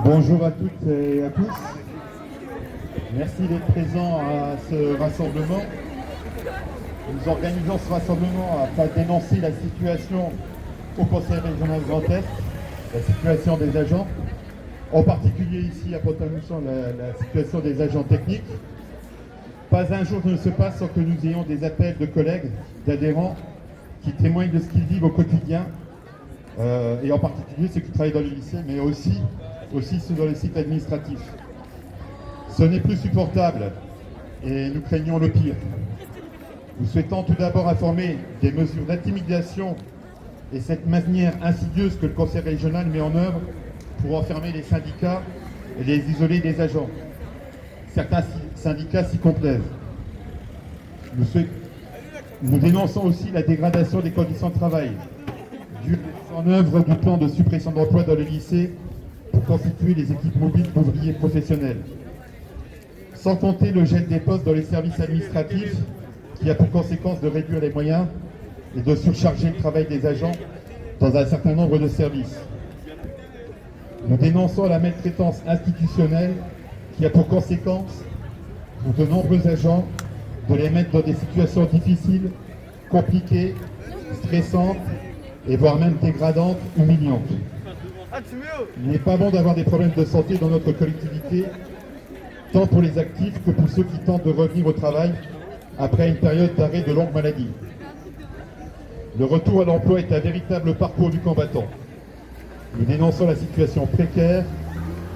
Bonjour à toutes et à tous. Merci d'être présents à ce rassemblement. Nous organisons ce rassemblement afin de dénoncer la situation au Conseil régional Grand Est, la situation des agents, en particulier ici à Pont-à-Mousson, la situation des agents techniques. Pas un jour ne se passe sans que nous ayons des appels de collègues, d'adhérents qui témoignent de ce qu'ils vivent au quotidien, et en particulier ceux qui travaillent dans les lycées, mais aussi ceux dans les sites administratifs. Ce n'est plus supportable et nous craignons le pire. Nous souhaitons tout d'abord informer des mesures d'intimidation et cette manière insidieuse que le Conseil régional met en œuvre pour enfermer les syndicats et les isoler des agents. Certains syndicats s'y complaisent. Nous dénonçons aussi la dégradation des conditions de travail, due en œuvre du plan de suppression d'emplois dans les lycées pour constituer les équipes mobiles d'ouvriers professionnels. Sans compter le gel des postes dans les services administratifs qui a pour conséquence de réduire les moyens et de surcharger le travail des agents dans un certain nombre de services. Nous dénonçons la maltraitance institutionnelle qui a pour conséquence, pour de nombreux agents, de les mettre dans des situations difficiles, compliquées, stressantes et voire même dégradantes, humiliantes. Il n'est pas bon d'avoir des problèmes de santé dans notre collectivité, tant pour les actifs que pour ceux qui tentent de revenir au travail après une période d'arrêt de longue maladie. Le retour à l'emploi est un véritable parcours du combattant. Nous dénonçons la situation précaire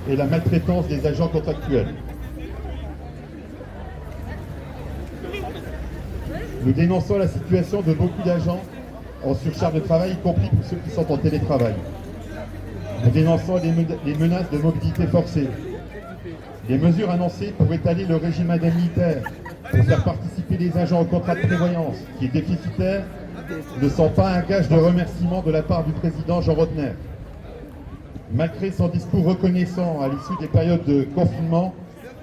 et la maltraitance des agents contractuels. Nous dénonçons la situation de beaucoup d'agents en surcharge de travail, y compris pour ceux qui sont en télétravail. Nous dénonçons les menaces de mobilité forcée. Les mesures annoncées pour étaler le régime indemnitaire, pour faire participer les agents au contrat de prévoyance, qui est déficitaire, ne sont pas un gage de remerciement de la part du président Jean Rottner. Malgré son discours reconnaissant à l'issue des périodes de confinement,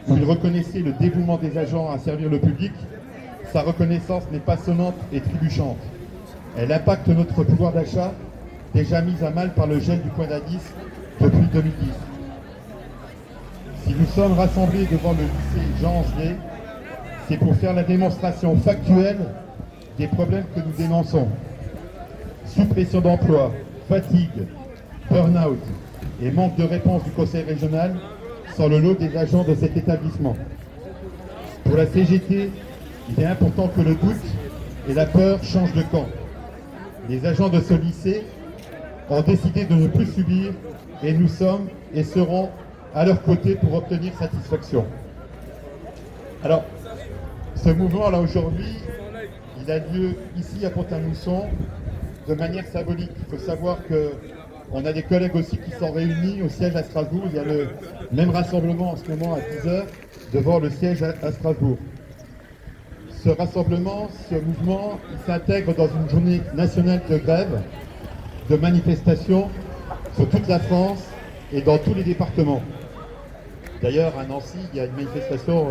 où il reconnaissait le dévouement des agents à servir le public, sa reconnaissance n'est pas sonnante et trébuchante. Elle impacte notre pouvoir d'achat, déjà mis à mal par le gel du point d'indice depuis 2010. Si nous sommes rassemblés devant le lycée Jean Angelet, c'est pour faire la démonstration factuelle des problèmes que nous dénonçons. Suppression d'emplois, fatigue, burn-out et manque de réponse du Conseil régional sont le lot des agents de cet établissement. Pour la CGT, il est important que le doute et la peur changent de camp. Les agents de ce lycée ont décidé de ne plus subir et nous sommes et serons à leur côté pour obtenir satisfaction. Alors, ce mouvement-là aujourd'hui, il a lieu ici à Pont-à-Mousson de manière symbolique. Il faut savoir qu'on a des collègues aussi qui sont réunis au siège à Strasbourg. Il y a le même rassemblement en ce moment à 10h devant le siège à Strasbourg. Ce rassemblement, ce mouvement, il s'intègre dans une journée nationale de grève, de manifestation sur toute la France et dans tous les départements. D'ailleurs, à Nancy, il y a une manifestation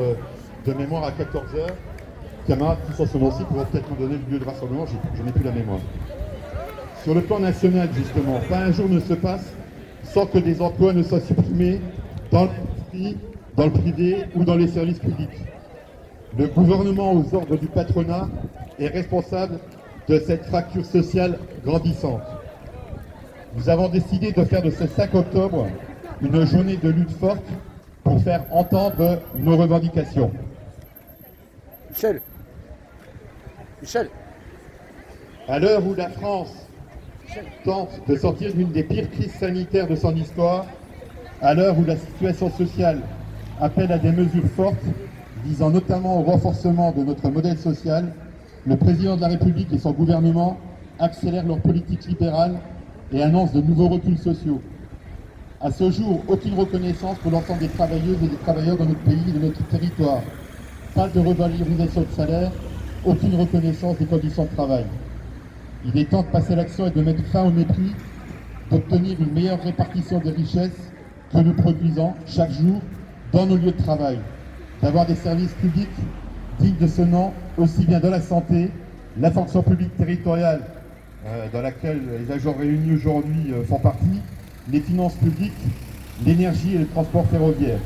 de mémoire à 14h. Camarades qui sont sur Nancy pourront peut-être me donner le lieu de rassemblement, je n'ai plus la mémoire. Sur le plan national, justement, pas un jour ne se passe sans que des emplois ne soient supprimés dans le privé ou dans les services publics. Le gouvernement aux ordres du patronat est responsable de cette fracture sociale grandissante. Nous avons décidé de faire de ce 5 octobre une journée de lutte forte pour faire entendre nos revendications. Michel. À l'heure où la France tente de sortir d'une des pires crises sanitaires de son histoire, à l'heure où la situation sociale appelle à des mesures fortes, visant notamment au renforcement de notre modèle social, le président de la République et son gouvernement accélèrent leur politique libérale et annoncent de nouveaux reculs sociaux. À ce jour, aucune reconnaissance pour l'ensemble des travailleuses et des travailleurs dans notre pays et de notre territoire. Pas de revalorisation de salaire, aucune reconnaissance des conditions de travail. Il est temps de passer à l'action et de mettre fin au mépris, d'obtenir une meilleure répartition des richesses que nous produisons chaque jour dans nos lieux de travail, d'avoir des services publics dignes de ce nom, aussi bien dans la santé, la fonction publique territoriale, dans laquelle les agents réunis aujourd'hui font partie, les finances publiques l'énergie et le transport ferroviaire.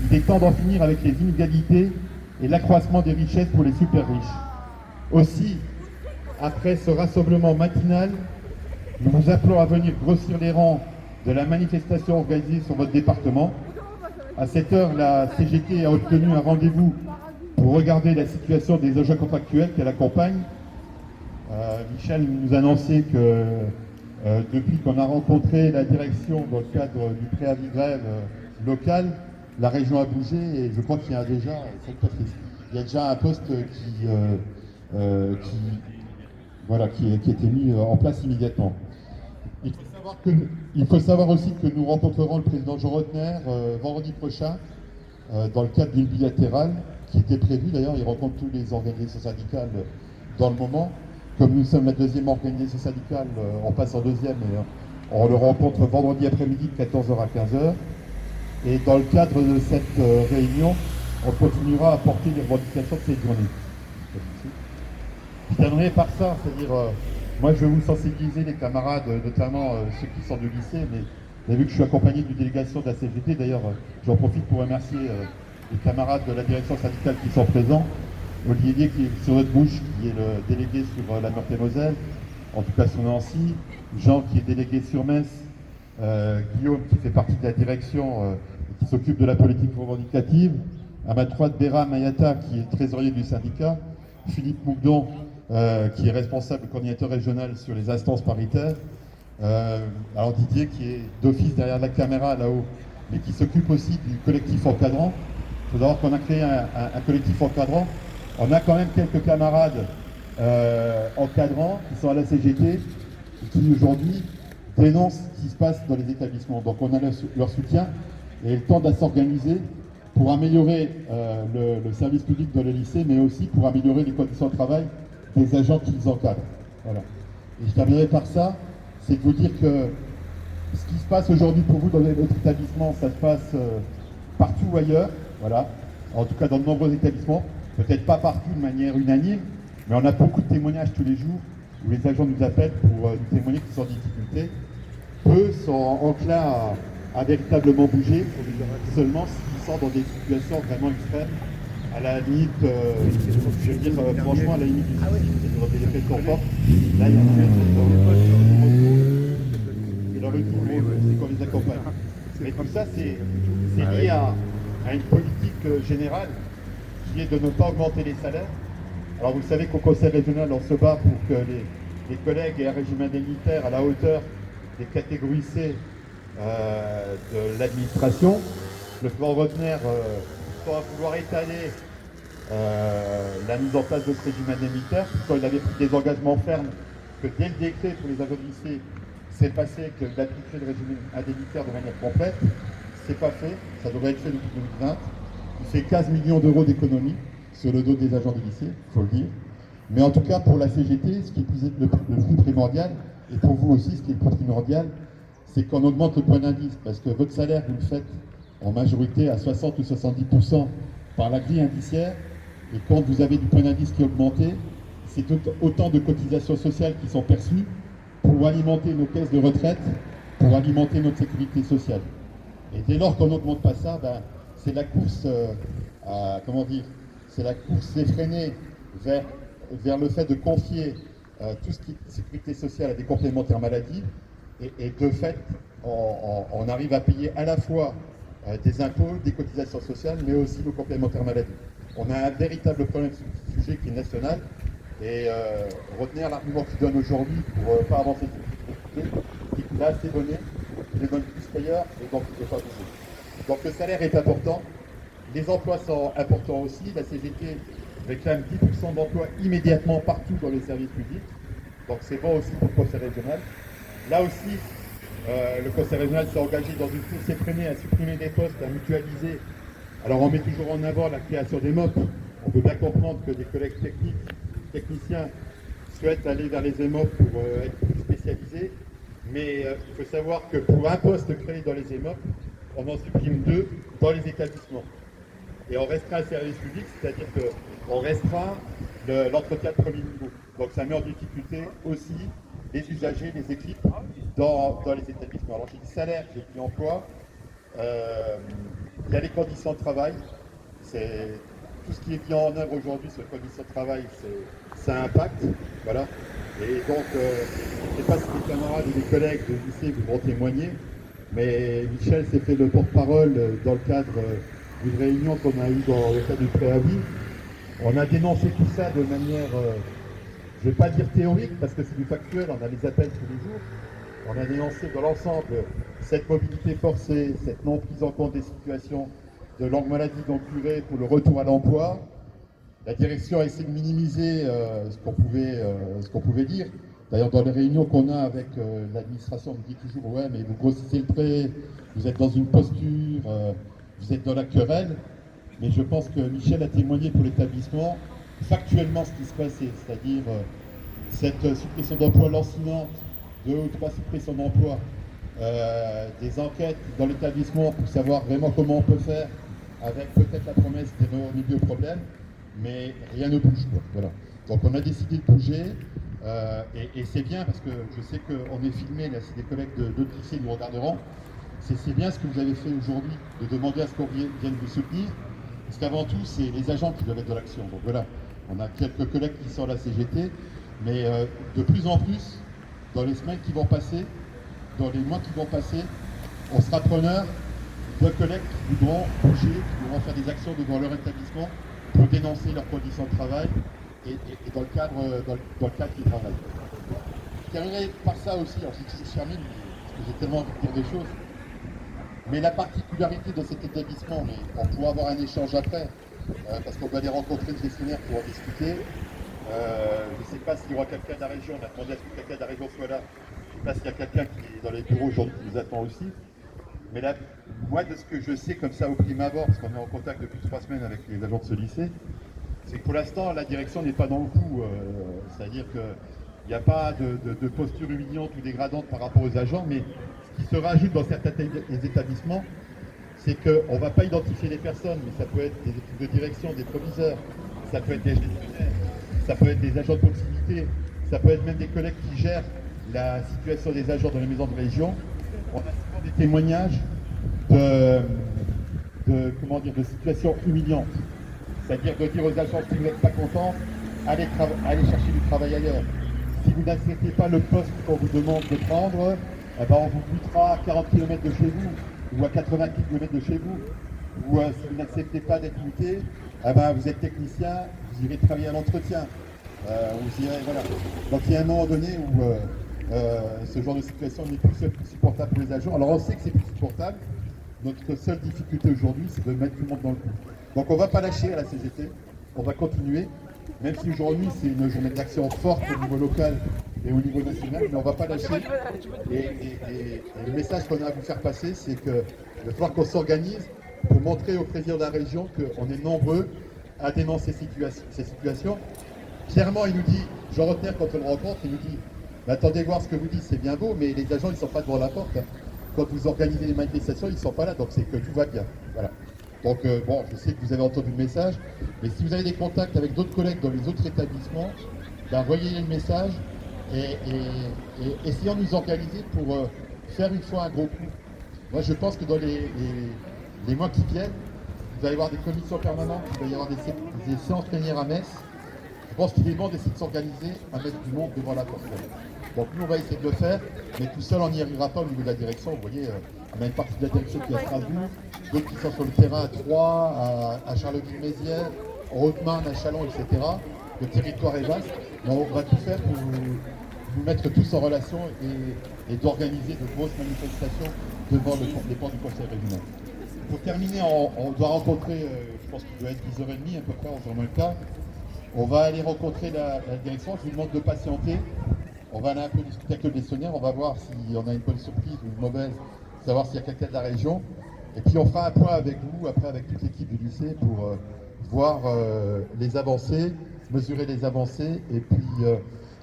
Il est temps d'en finir avec les inégalités et l'accroissement des richesses pour les super riches. Aussi, après ce rassemblement matinal, nous vous appelons à venir grossir les rangs de la manifestation organisée sur votre département. À cette heure, la CGT a obtenu un rendez-vous pour regarder la situation des agents contractuels qu'elle accompagne. Michel nous annonçait que depuis qu'on a rencontré la direction dans le cadre du préavis grève local, la région a bougé et je crois qu'il y a déjà, un poste qui a été mis en place immédiatement. Il faut savoir aussi que nous rencontrerons le président Jean Rotner vendredi prochain dans le cadre d'une bilatérale qui était prévue. D'ailleurs, il rencontre tous les organisations syndicales dans le moment. Comme nous sommes la deuxième organisation syndicale, on passe en deuxième et on le rencontre vendredi après-midi de 14h à 15h. Et dans le cadre de cette réunion, on continuera à porter les revendications de cette journée. Je terminerai par ça, c'est-à-dire, moi je vais vous sensibiliser les camarades, notamment ceux qui sortent du lycée, mais vous avez vu que je suis accompagné d'une délégation de la CGT, d'ailleurs j'en profite pour remercier les camarades de la direction syndicale qui sont présents, Olivier qui est sur notre bouche, qui est le délégué sur la Meurthe-et-Moselle, en tout cas sur Nancy, Jean qui est délégué sur Metz, Guillaume qui fait partie de la direction qui s'occupe de la politique revendicative, à ma droite Béra Mayata qui est trésorier du syndicat, Philippe Mougdon qui est responsable coordinateur régional sur les instances paritaires, alors Didier qui est d'office derrière la caméra là-haut, mais qui s'occupe aussi du collectif encadrant. Il faut savoir qu'on a créé un collectif encadrant. On a quand même quelques camarades encadrants qui sont à la CGT et qui aujourd'hui dénoncent ce qui se passe dans les établissements. Donc on a leur soutien et le temps de s'organiser pour améliorer le service public dans les lycées, mais aussi pour améliorer les conditions de travail des agents qui les encadrent. Voilà. Et je terminerai par ça, c'est de vous dire que ce qui se passe aujourd'hui pour vous dans votre établissement, ça se passe partout ailleurs, voilà. En tout cas dans de nombreux établissements, peut-être pas partout de manière unanime, mais on a beaucoup de témoignages tous les jours où les agents nous appellent pour nous témoigner qu'ils sont en difficulté. Eux sont enclins à véritablement bouger, seulement s'ils sont dans des situations vraiment extrêmes, à la limite, je veux dire franchement à la limite du suicide, c'est-à-dire des effets forts. Là, il y a un et le retour, c'est qu'on les accompagne. Mais tout ça, c'est lié à une politique générale qui est de ne pas augmenter les salaires. Alors vous savez qu'au Conseil régional, on se bat pour que les collègues aient un régime indemnitaire à la hauteur des catégories C de l'administration. Le plan Rotner va vouloir étaler la mise en place de ce régime indemnitaire, quand il avait pris des engagements fermes que dès le décret pour les agents de lycée, c'est passé que d'appliquer le régime indemnitaire de manière complète. C'est pas fait, ça devrait être fait depuis 2020. Il fait 15 millions d'euros d'économies sur le dos des agents de lycée, il faut le dire. Mais en tout cas, pour la CGT, ce qui est le plus primordial, et pour vous aussi, ce qui est le plus primordial, c'est qu'on augmente le point d'indice, parce que votre salaire, vous le faites en majorité à 60 ou 70% par la grille indiciaire, et quand vous avez du point d'indice qui est augmenté, c'est autant de cotisations sociales qui sont perçues pour alimenter nos caisses de retraite, pour alimenter notre sécurité sociale. Et dès lors qu'on n'augmente pas ça, c'est la course, c'est la course effrénée vers le fait de confier tout ce qui est sécurité sociale à des complémentaires maladie. Et de fait, on arrive à payer à la fois des impôts, des cotisations sociales, mais aussi nos complémentaires maladie. On a un véritable problème sur ce sujet qui est national. Et retenir l'argument qu'il donne aujourd'hui pour ne pas avancer sur ce sujet, c'est qu'il a assez donné, il les donne plus qu'ailleurs, et donc il ne peut pas bouger. Donc le salaire est important, les emplois sont importants aussi. La CGT réclame 10% d'emplois immédiatement partout dans les services publics. Donc c'est bon aussi pour le Conseil régional. Là aussi, le Conseil régional s'est engagé dans une course effrénée à supprimer des postes, à mutualiser. Alors on met toujours en avant la création des MOP. On peut bien comprendre que des collègues techniciens souhaitent aller vers les EMOP pour être plus spécialisés. Mais il faut savoir que pour un poste créé dans les EMOP, on en supprime 2 dans les établissements. Et on restreint le service public, c'est-à-dire qu'on restreint l'entretien de premier niveau. Donc ça met en difficulté aussi les usagers, les équipes dans les établissements. Alors j'ai dit salaire, j'ai dit emploi. Il y a les conditions de travail. C'est tout ce qui est mis en œuvre aujourd'hui sur les conditions de travail, ça impacte. Voilà. Et donc, je ne sais pas si les camarades ou les collègues de lycée vont témoigner, mais Michel s'est fait le porte-parole dans le cadre d'une réunion qu'on a eue dans le cadre du préavis. On a dénoncé tout ça de manière, je ne vais pas dire théorique, parce que c'est du factuel, on a les appels tous les jours. On a dénoncé dans l'ensemble cette mobilité forcée, cette non prise en compte des situations de longue maladie longue durée pour le retour à l'emploi. La direction a essayé de minimiser ce qu'on pouvait dire. D'ailleurs, dans les réunions qu'on a avec l'administration, on nous dit toujours « ouais, mais vous grossissez le trait, vous êtes dans une posture, vous êtes dans la querelle ». Mais je pense que Michel a témoigné pour l'établissement factuellement ce qui se passait, c'est-à-dire cette suppression d'emploi lancinante, 2 ou 3 suppressions d'emploi, des enquêtes dans l'établissement pour savoir vraiment comment on peut faire, avec peut-être la promesse de remédier au problème, mais rien ne bouge, quoi. Voilà. Donc on a décidé de bouger, et c'est bien parce que je sais qu'on est filmé, là, si des collègues d'autres lycées nous regarderont. C'est bien ce que vous avez fait aujourd'hui, de demander à ce qu'on vienne vous soutenir, parce qu'avant tout, c'est les agents qui doivent être de l'action. Donc voilà, on a quelques collègues qui sont à la CGT, mais de plus en plus, dans les semaines qui vont passer, dans les mois qui vont passer, on sera preneur de collègues qui voudront bouger, qui voudront faire des actions devant leur établissement pour dénoncer leurs conditions de travail et dans le cadre du travail. Je terminerai par ça aussi, alors je termine, parce que j'ai tellement envie de dire des choses. Mais la particularité de cet établissement, mais on pourra avoir un échange après, parce qu'on va aller rencontrer le gestionnaire pour en discuter. Je ne sais pas s'il y aura quelqu'un de la région, on a demandé à ce que quelqu'un de la région soit là. Je ne sais pas s'il y a quelqu'un qui est dans les bureaux aujourd'hui qui nous attend aussi. Mais là, moi, de ce que je sais comme ça au prime abord, parce qu'on est en contact depuis 3 semaines avec les agents de ce lycée, c'est que pour l'instant, la direction n'est pas dans le coup. C'est-à-dire qu'il n'y a pas de posture humiliante ou dégradante par rapport aux agents, mais ce qui se rajoute dans certains établissements, c'est qu'on ne va pas identifier les personnes, mais ça peut être des équipes de direction, des proviseurs, ça peut être des gestionnaires, ça peut être des agents de proximité, ça peut être même des collègues qui gèrent la situation des agents dans les maisons de région. On a souvent des témoignages de situations humiliantes. C'est-à-dire de dire aux agents, si vous n'êtes pas contents, allez chercher du travail ailleurs. Si vous n'acceptez pas le poste qu'on vous demande de prendre, eh ben on vous butera à 40 km de chez vous, ou à 80 km de chez vous. Ou si vous n'acceptez pas d'être muté, eh ben vous êtes technicien, vous irez travailler à l'entretien. Vous irez, voilà. Donc il y a un moment donné où ce genre de situation n'est plus supportable pour les agents. Alors on sait que c'est plus supportable. Notre seule difficulté aujourd'hui, c'est de mettre tout le monde dans le coup. Donc on ne va pas lâcher à la CGT, on va continuer, même si aujourd'hui c'est une journée d'action forte au niveau local et au niveau national, mais on ne va pas lâcher. Et le message qu'on a à vous faire passer, c'est qu'il va falloir qu'on s'organise pour montrer au président de la région qu'on est nombreux à dénoncer ces situations. Clairement, il nous dit, Jean Rotner, quand on le rencontre, il nous dit attendez voir ce que vous dites, c'est bien beau, mais les agents, ils ne sont pas devant la porte. Hein. Quand vous organisez les manifestations, ils ne sont pas là, donc c'est que tout va bien. Voilà. Donc, bon, je sais que vous avez entendu le message, mais si vous avez des contacts avec d'autres collègues dans les autres établissements, ben, voyez le message et essayons de nous organiser pour faire une fois un gros coup. Moi, je pense que dans les mois qui viennent, il va y avoir des commissions permanentes, il va y avoir des séances plénières à Metz. Je pense qu'il est bon d'essayer de s'organiser à mettre du monde devant la porte. Donc nous, on va essayer de le faire, mais tout seul, on n'y arrivera pas au niveau de la direction. Vous voyez, on a une partie de la direction qui est à Strasbourg, d'autres qui sont sur le terrain à Troyes, à Charleville-Mézières, à Haute-Marne, à Châlons, etc. Le territoire est vaste, mais on va tout faire pour nous mettre tous en relation et d'organiser de grosses manifestations devant les portes du Conseil régional. Pour terminer, on doit rencontrer, je pense qu'il doit être 10h30 à peu près, 11h moins le quart. On va aller rencontrer la direction, je vous demande de patienter. On va aller un peu discuter avec le gestionnaire, on va voir si on a une bonne surprise ou une mauvaise, savoir s'il y a quelqu'un de la région. Et puis on fera un point avec vous, après avec toute l'équipe du lycée, pour voir les avancées, mesurer les avancées et puis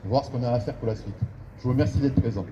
voir ce qu'on a à faire pour la suite. Je vous remercie d'être présent.